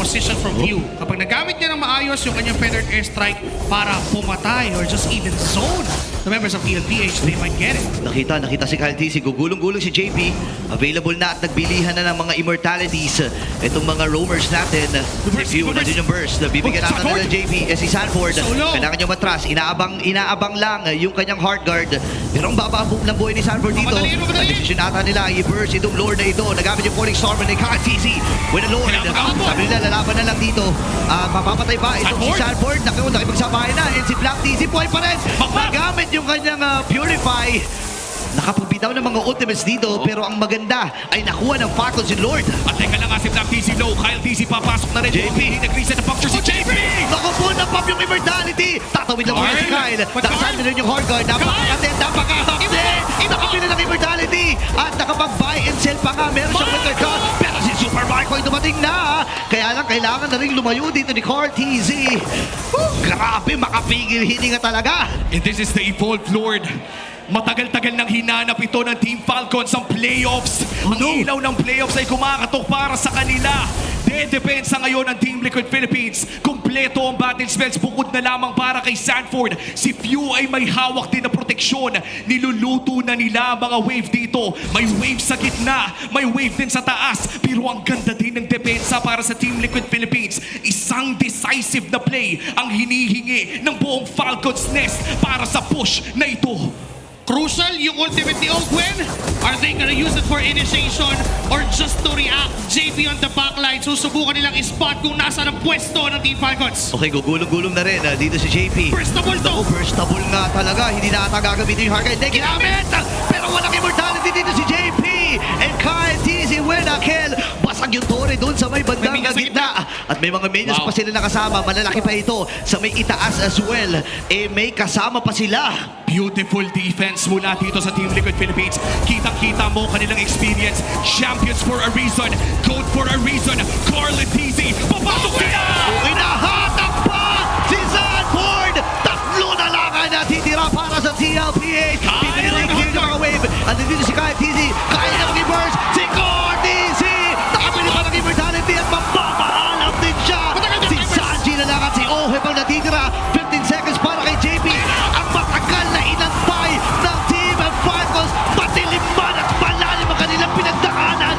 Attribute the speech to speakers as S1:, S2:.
S1: position from view. Kapag nagamit niya ng maayos yung kanyang feathered airstrike para pumatay or just even zone the members of ELPH, they might get it.
S2: Nakita si Kyle TC, gugulong-gulong si JP. Available na at nagbilihan na ng mga immortalities. Itong mga roamers natin. Si Few, nandun yung burst. Bibigyan natin nila JP. Si Sanford, kailangan nyo matras. Inaabang lang yung kanyang heart guard. Pero ang baba ng buhay ni Sanford dito. Ang decision ata nila, i-burst itong lord na ito. Nagamit yung Falling Storm ni Kyle TC. With a lord. Sabi nila, lalaban na lang dito. Mapapatay ba itong si Sanford? Nakipagsabahin na. And si Black TC, buhay pa rin. Nagamit yung kanyang Purify. Nakapubitaw ng mga ultimates dito, pero ang maganda ay nakuha ng Falcons yung Lord.
S3: At teka lang si Black TC low, Kyle TC papasok na rin.
S2: JP.
S3: Nag-reset na puncture si JP!
S2: Naku po, napop yung immortality. Tatawid lang muna si Kyle. Nakasan na rin yung hard guard. Napakakatid, napakahakse. Nakapili ng immortality. At nakapag-buy and sell pa nga. Meron siyang winter cut. Pero si Super Marco ay dumating na. Kaya lang, kailangan na rin lumayo dito ni Carl TZ. Grabe, makapigil hininga talaga.
S3: And this is the Evolved Lord. Matagal-tagal nang hinanap ito ng Team Falcons ang playoffs. Ang ilaw ng playoffs ay kumakatok para sa kanila. Dedepensa ngayon ng Team Liquid Philippines. Kumpleto ang battle spells bukod na lamang para kay Sanford. Si Few ay may hawak din na proteksyon. Niluluto na nila ang mga wave dito. May wave sa gitna, may wave din sa taas. Pero ang ganda din ng depensa para sa Team Liquid Philippines. Isang decisive na play ang hinihingi ng buong Falcons Nest para sa push na ito.
S1: Crucial yung ultimate ni Ogwen. Are they gonna use it for initiation or just to react? JP on the backline. Susubukan nilang i-spot kung nasa ang pwesto ng Team Falcons.
S2: Okay, gugulong-gulong na rin dito si JP.
S1: Burstable to!
S2: Burstable nga talaga. Hindi na ata gagamitin yung hard guard. Hindi ginamit! Pero walang immortality dito si JP! And Kyle TZ win a kill! Basag yung tore doon sa may bandang gitna. At may mga minions pa sila nakasama. Malalaki pa ito sa may itaas as well. May kasama pa sila.
S3: Beautiful defense mula dito sa Team Liquid Philippines. Kitang-kita mo kanilang experience. Champions for a reason. Goat for a reason. Carl and TZ, papasok sila!
S2: Inahatak pa si Sanford! Tatlo na lang ang natitira para sa TLPH. Pinili-clear ng mga wave. At dito si Kyle TZ. Kaya na mag-burst.